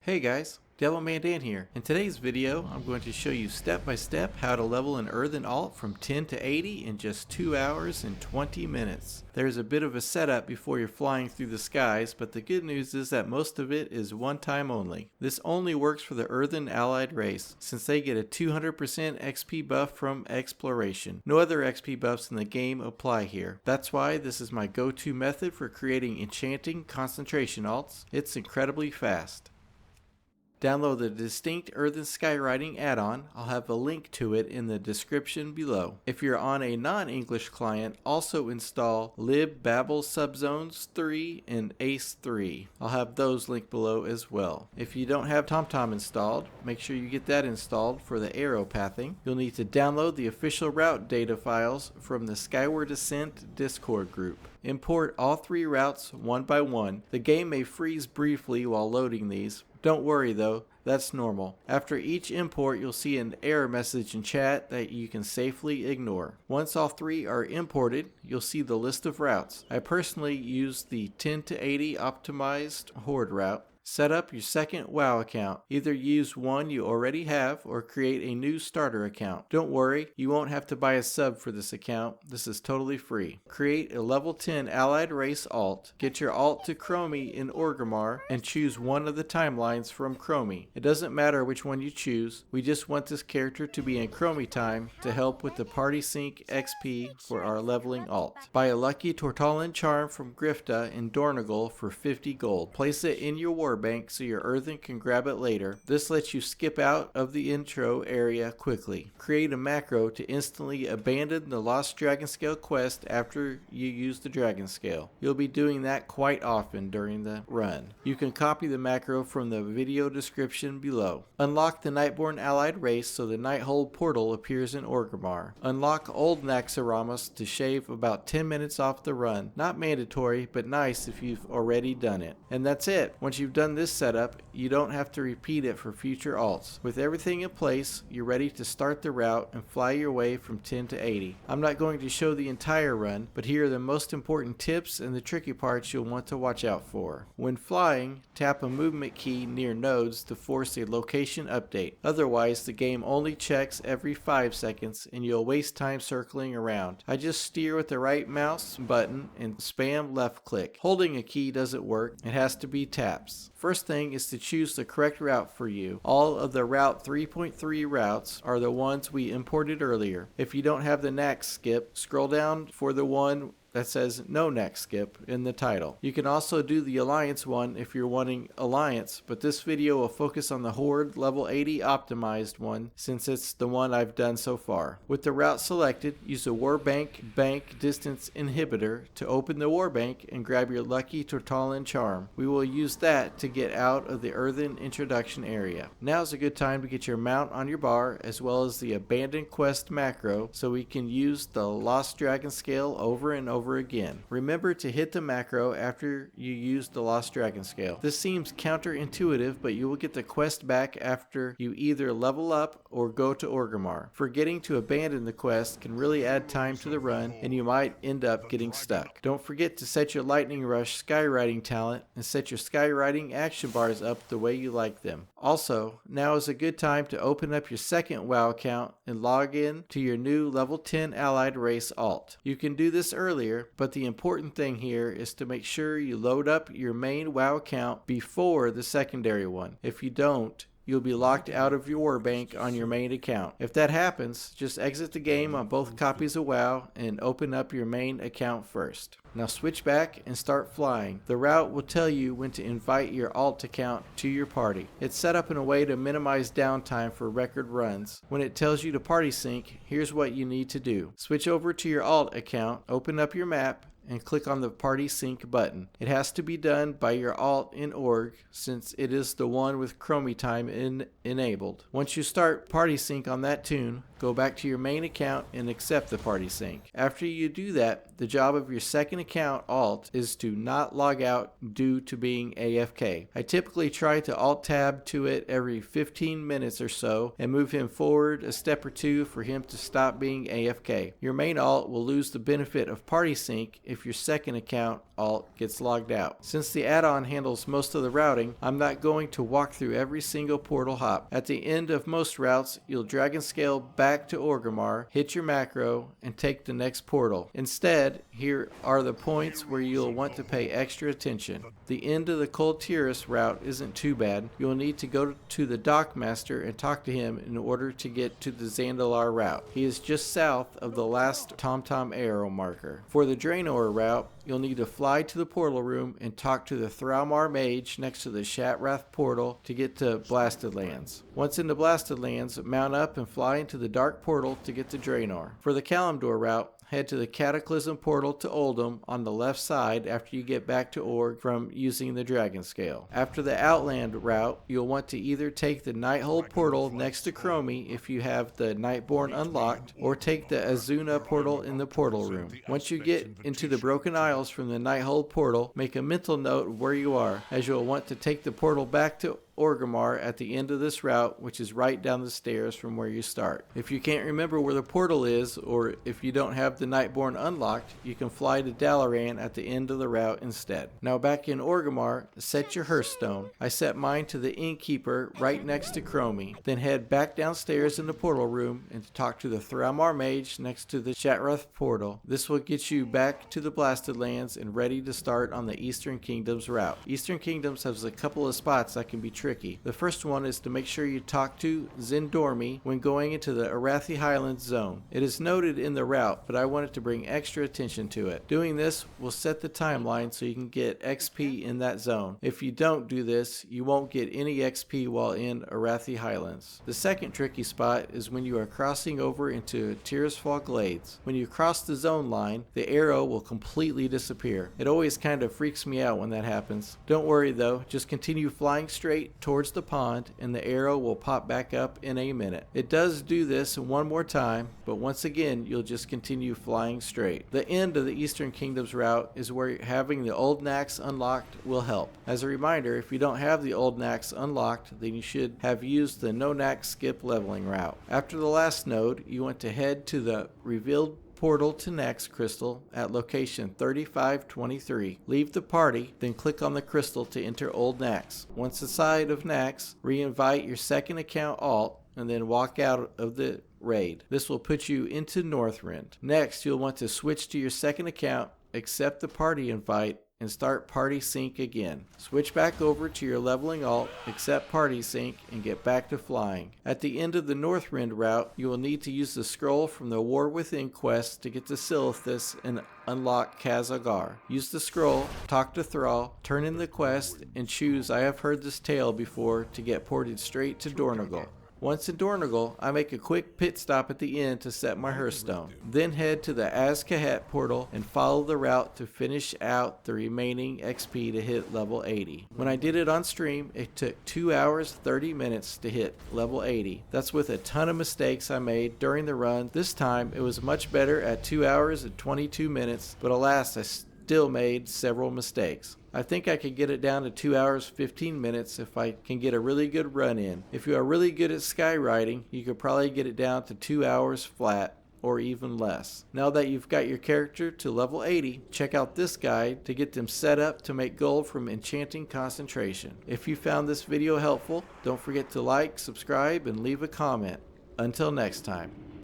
Hey guys, DiabloManDan here. In today's video, I'm going to show you step by step how to level an Earthen alt from 10 to 80 in just 2 hours and 20 minutes. There's a bit of a setup before you're flying through the skies, but the good news is that most of it is one time only. This only works for the Earthen allied race, since they get a 200% XP buff from exploration. No other XP buffs in the game apply here. That's why this is my go-to method for creating enchanting concentration alts. It's incredibly fast. Download the distinct Earthen Skyriding add-on. I'll have a link to it in the description below. If you're on a non-English client, also install libbabel subzones 3 and ace 3. I'll have those linked below as well. If you don't have TomTom installed, make sure you get that installed for the arrow pathing. You'll need to download the official route data files from the Skyward Ascent Discord group. Import all 3 routes one by one. The game may freeze briefly while loading these. Don't worry though, that's normal. After each import, you'll see an error message in chat that you can safely ignore. Once all 3 are imported, you'll see the list of routes. I personally use the 10 to 80 optimized horde route. Set up your second WoW account. Either use one you already have or create a new starter account. Don't worry, you won't have to buy a sub for this account. This is totally free. Create a level 10 allied race alt. Get your alt to Chromie in Orgrimmar and choose one of the timelines from Chromie. It doesn't matter which one you choose. We just want this character to be in Chromie time to help with the party sync XP for our leveling alt. Buy a lucky Tortallin charm from Grifta in Dornogal for 50 gold. Place it in your Warband so your Earthen can grab it later. This lets you skip out of the intro area quickly. Create a macro to instantly abandon the Lost Dragonscale quest after you use the Dragonscale. You'll be doing that quite often during the run. You can copy the macro from the video description below. Unlock the Nightborn allied race so the Nighthold portal appears in Orgrimmar. Unlock Old Naxxramas to shave about 10 minutes off the run. Not mandatory, but nice if you've already done it. And that's it. Once you've done this setup, you don't have to repeat it for future alts. With everything in place, you're ready to start the route and fly your way from 10 to 80. I'm not going to show the entire run, but here are the most important tips and the tricky parts you'll want to watch out for. When flying, tap a movement key near nodes to force a location update. Otherwise, the game only checks every 5 seconds and you'll waste time circling around. I just steer with the right mouse button and spam left click. Holding a key doesn't work. It has to be taps. First thing is to choose the correct route for you. All of the Route 3.3 routes are the ones we imported earlier. If you don't have the Nax skip, scroll down for the one that says no Nax skip in the title. You can also do the Alliance one if you're wanting Alliance, but this video will focus on the Horde level 80 optimized one since it's the one I've done so far. With the route selected, use the Warbank Bank Distance Inhibitor to open the Warbank and grab your lucky Tortallin charm. We will use that to get out of the Earthen introduction area. Now's a good time to get your mount on your bar as well as the Abandon Quest Macro so we can use the Lost Dragonscale over and over again. Remember to hit the macro after you use the Lost Dragonscale. This seems counterintuitive, but you will get the quest back after you either level up or go to Orgrimmar. Forgetting to abandon the quest can really add time to the run and you might end up getting stuck. Don't forget to set your Lightning Rush Skyriding talent and set your Skyriding action bars up the way you like them. Also, now is a good time to open up your second WoW account and log in to your new level 10 allied race alt. You can do this earlier, but the important thing here is to make sure you load up your main WoW account before the secondary one. If you don't, you'll be locked out of your Warbank on your main account. If that happens, just exit the game on both copies of WoW and open up your main account first. Now switch back and start flying. The route will tell you when to invite your alt account to your party. It's set up in a way to minimize downtime for record runs. When it tells you to party sync, here's what you need to do. Switch over to your alt account, open up your map, and click on the Party Sync button. It has to be done by your alt in org since it is the one with Chromie time enabled. Once you start Party Sync on that tune, go back to your main account and accept the Party Sync. After you do that, the job of your second account alt is to not log out due to being AFK. I typically try to alt tab to it every 15 minutes or so and move him forward a step or two for him to stop being AFK. Your main alt will lose the benefit of Party Sync if if your second account alt gets logged out. Since the add-on handles most of the routing, I'm not going to walk through every single portal hop. At the end of most routes, you'll Dragonscale back to Orgrimmar, hit your macro, and take the next portal. Instead, here are the points where you'll want to pay extra attention. The end of the Cold Tyrus route isn't too bad. You'll need to go to the Dockmaster and talk to him in order to get to the Zandalar route. He is just south of the last TomTom arrow marker. For the Draenor route, you'll need to fly to the portal room and talk to the Thralmar mage next to the Shatrath portal to get to Blasted Lands. Once in the Blasted Lands, mount up and fly into the Dark Portal to get to Draenor. For the Kalimdor route, head to the Cataclysm portal to Oldham on the left side after you get back to Org from using the Dragonscale. After the Outland route, you'll want to either take the Nighthold portal next to Chromie if you have the Nightborn unlocked, or take the Azuna portal in the portal room. Once you get into the Broken Isles from the Nighthold portal, make a mental note of where you are, as you'll want to take the portal back to Orgrimmar at the end of this route, which is right down the stairs from where you start. If you can't remember where the portal is, or if you don't have the Nightborn unlocked, you can fly to Dalaran at the end of the route instead. Now back in Orgrimmar, set your Hearthstone. I set mine to the Innkeeper right next to Chromie. Then head back downstairs in the portal room and talk to the Thralmar mage next to the Shatrath portal. This will get you back to the Blasted Lands and ready to start on the Eastern Kingdoms route. Eastern Kingdoms has a couple of spots that can be tricky. The first one is to make sure you talk to Zendormi when going into the Arathi Highlands zone. It is noted in the route, but I wanted to bring extra attention to it. Doing this will set the timeline so you can get XP in that zone. If you don't do this, you won't get any XP while in Arathi Highlands. The second tricky spot is when you are crossing over into Tirisfal Glades. When you cross the zone line, the arrow will completely disappear. It always kind of freaks me out when that happens. Don't worry though, just continue flying straight towards the pond and the arrow will pop back up in a minute. It does do this one more time, but once again you'll just continue flying straight. The end of the Eastern Kingdoms route is where having the Old Nax unlocked will help. As a reminder, if you don't have the Old Nax unlocked, then you should have used the No Nax skip leveling route. After the last node, you want to head to the revealed portal to Nax crystal at location 3523. Leave the party, then click on the crystal to enter Old Nax. Once inside of Nax, re-invite your second account alt and then walk out of the raid. This will put you into Northrend. Next, you'll want to switch to your second account, accept the party invite, and start party sync again. Switch back over to your leveling alt, accept party sync, and get back to flying. At the end of the Northrend route, you will need to use the scroll from the War Within quest to get to Silithus and unlock Kazagar. Use the scroll, talk to Thrall, turn in the quest, and choose I have heard this tale before to get ported straight to Dornogal. Once in Dornogal, I make a quick pit stop at the end to set my Hearthstone. Then head to the Az-Kahet portal and follow the route to finish out the remaining XP to hit level 80. When I did it on stream, it took 2 hours 30 minutes to hit level 80. That's with a ton of mistakes I made during the run. This time it was much better at 2 hours and 22 minutes, but alas, I still made several mistakes. I think I could get it down to 2 hours 15 minutes if I can get a really good run in. If you are really good at skywriting, you could probably get it down to 2 hours flat or even less. Now that you've got your character to level 80, check out this guide to get them set up to make gold from enchanting concentration. If you found this video helpful, don't forget to like, subscribe, and leave a comment. Until next time.